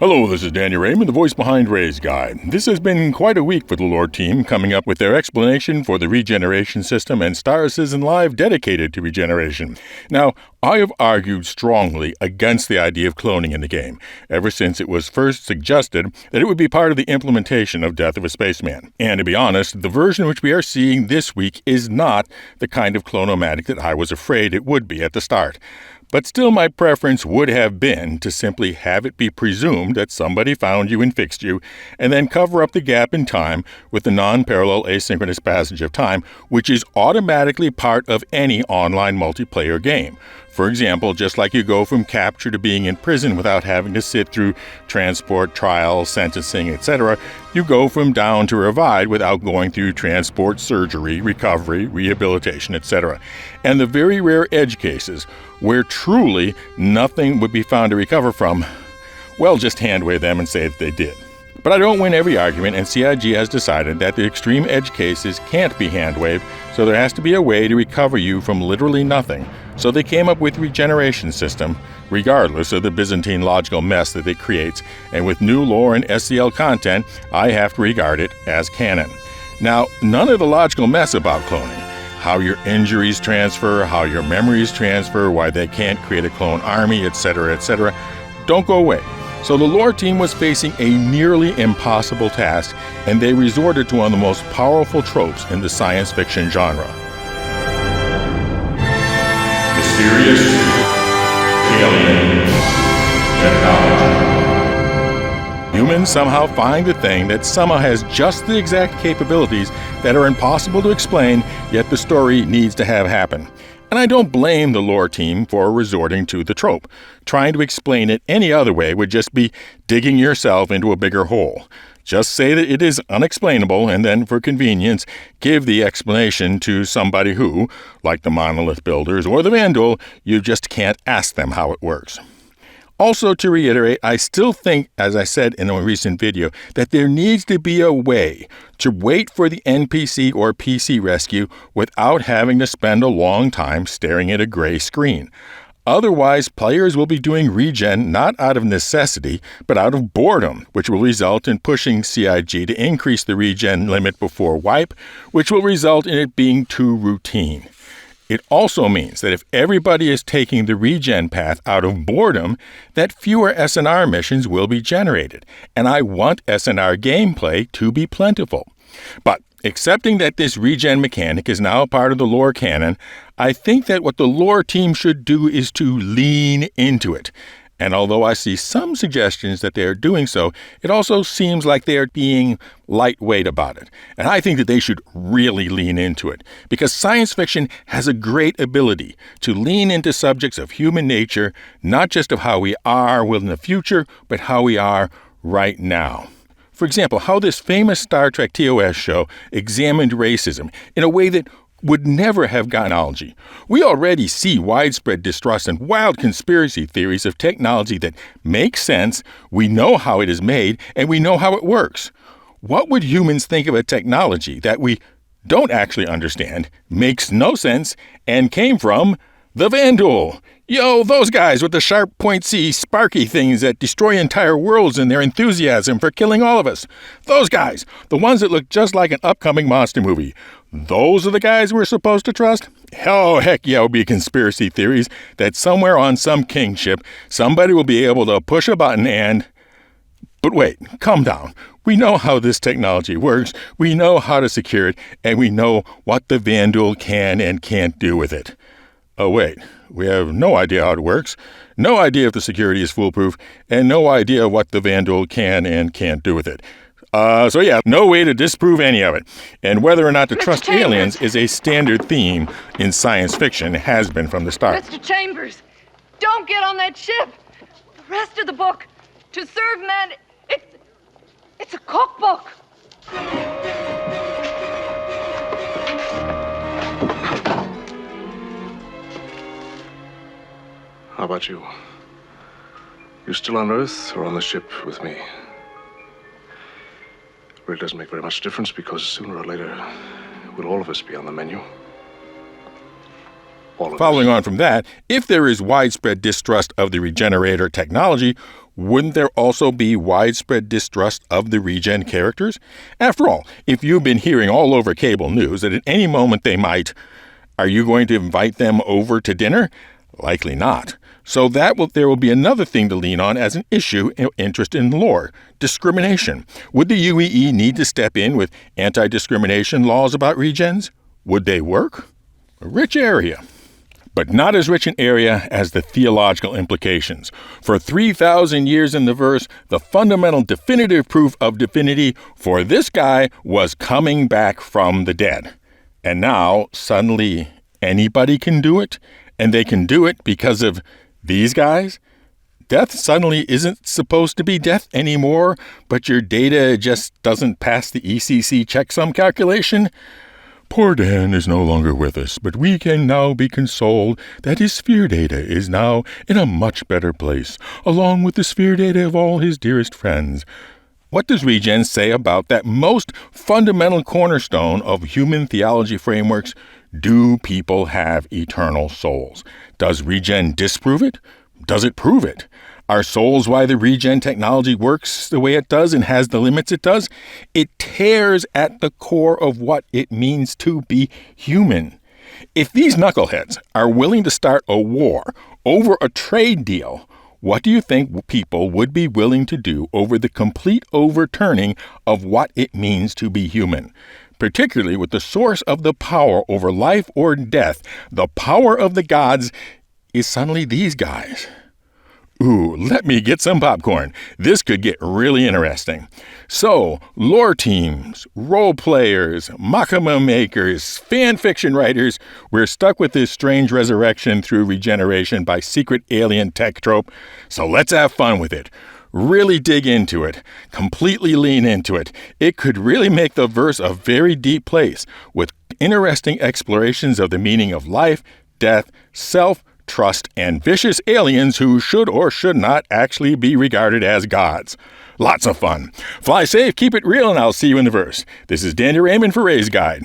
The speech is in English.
Hello, this is Danny Raymond, the voice behind Ray's Guide. This has been quite a week for the lore team, coming up with their explanation for the Regeneration system and Star Citizen Live dedicated to Regeneration. Now, I have argued strongly against the idea of cloning in the game, ever since it was first suggested that it would be part of the implementation of Death of a Spaceman. And to be honest, the version which we are seeing this week is not the kind of clone-o-matic that I was afraid it would be at the start. But still, my preference would have been to simply have it be presumed that somebody found you and fixed you, and then cover up the gap in time with the non-parallel asynchronous passage of time, which is automatically part of any online multiplayer game. For example, just like you go from capture to being in prison without having to sit through transport, trial, sentencing, etc., you go from down to revive without going through transport, surgery, recovery, rehabilitation, etc. And the very rare edge cases where truly nothing would be found to recover from, well, just hand-wave them and say that they did. But I don't win every argument, and CIG has decided that the extreme edge cases can't be hand-waved, so there has to be a way to recover you from literally nothing. So they came up with Regeneration system, regardless of the Byzantine logical mess that it creates, and with new lore and SCL content, I have to regard it as canon. Now, none of the logical mess about cloning, how your injuries transfer, how your memories transfer, why they can't create a clone army, etc., don't go away. So the lore team was facing a nearly impossible task, and they resorted to one of the most powerful tropes in the science fiction genre. Mysterious alien technology. Humans somehow find a thing that somehow has just the exact capabilities that are impossible to explain, yet the story needs to have happen. And I don't blame the lore team for resorting to the trope. Trying to explain it any other way would just be digging yourself into a bigger hole. Just say that it is unexplainable, and then, for convenience, give the explanation to somebody who, like the monolith builders or the Vandal, you just can't ask them how it works. Also, to reiterate, I still think, as I said in a recent video, that there needs to be a way to wait for the NPC or PC rescue without having to spend a long time staring at a gray screen. Otherwise, players will be doing regen not out of necessity, but out of boredom, which will result in pushing CIG to increase the regen limit before wipe, which will result in it being too routine. It also means that if everybody is taking the regen path out of boredom, that fewer SNR missions will be generated, and I want SNR gameplay to be plentiful. But accepting that this regen mechanic is now part of the lore canon, I think that what the lore team should do is to lean into it. And although I see some suggestions that they are doing so, it also seems like they are being lightweight about it. And I think that they should really lean into it, because science fiction has a great ability to lean into subjects of human nature, not just of how we are in the future, but how we are right now. For example, how this famous Star Trek TOS show examined racism in a way that would never have gynecology. We already see widespread distrust and wild conspiracy theories of technology that make sense, we know how it is made, and we know how it works. What would humans think of a technology that we don't actually understand, makes no sense, and came from the Vandal? Yo, those guys with the sharp, pointy, sparky things that destroy entire worlds in their enthusiasm for killing all of us. Those guys, the ones that look just like an upcoming monster movie. Those are the guys we're supposed to trust? Oh, heck yeah, it'll be conspiracy theories that somewhere on some kingship, somebody will be able to push a button and... But wait, calm down. We know how this technology works, we know how to secure it, and we know what the Vandal can and can't do with it. Oh wait, we have no idea how it works, no idea if the security is foolproof, and no idea what the Vandal can and can't do with it. So yeah, no way to disprove any of it. And whether or not to trust aliens is a standard theme in science fiction, has been from the start. Mr. Chambers, don't get on that ship. The rest of the book, To Serve Man, it's a cookbook. How about you? You still on Earth or on the ship with me? Really doesn't make very much difference, because sooner or later, we'll all of us be on the menu. all of Following this. on from that, if there is widespread distrust of the Regenerator technology, wouldn't there also be widespread distrust of the Regen characters? After all, if you've been hearing all over cable news that at any moment they might, are you going to invite them over to dinner? Likely not. So there will be another thing to lean on as an issue of interest in lore: discrimination. Would the UEE need to step in with anti-discrimination laws about regens? Would they work? A rich area. But not as rich an area as the theological implications. For 3,000 years in the verse, the fundamental definitive proof of divinity for this guy was coming back from the dead. And now, suddenly, anybody can do it? And they can do it because of these guys? Death suddenly isn't supposed to be death anymore, but your data just doesn't pass the ECC checksum calculation? Poor Dan is no longer with us, but we can now be consoled that his sphere data is now in a much better place, along with the sphere data of all his dearest friends. What does Regen say about that most fundamental cornerstone of human theology frameworks? Do people have eternal souls? Does Regen disprove it? Does it prove it? Are souls why the Regen technology works the way it does and has the limits it does? It tears at the core of what it means to be human. If these knuckleheads are willing to start a war over a trade deal, what do you think people would be willing to do over the complete overturning of what it means to be human? Particularly with the source of the power over life or death, the power of the gods, is suddenly these guys. Ooh, let me get some popcorn. This could get really interesting. So, lore teams, role players, machinima makers, fan fiction writers, we're stuck with this strange resurrection through regeneration by secret alien tech trope. So let's have fun with it. Really dig into it. Completely lean into it. It could really make the verse a very deep place, with interesting explorations of the meaning of life, death, self, trust, and vicious aliens who should or should not actually be regarded as gods. Lots of fun. Fly safe, keep it real, and I'll see you in the verse. This is Danny Raymond for Ray's Guide.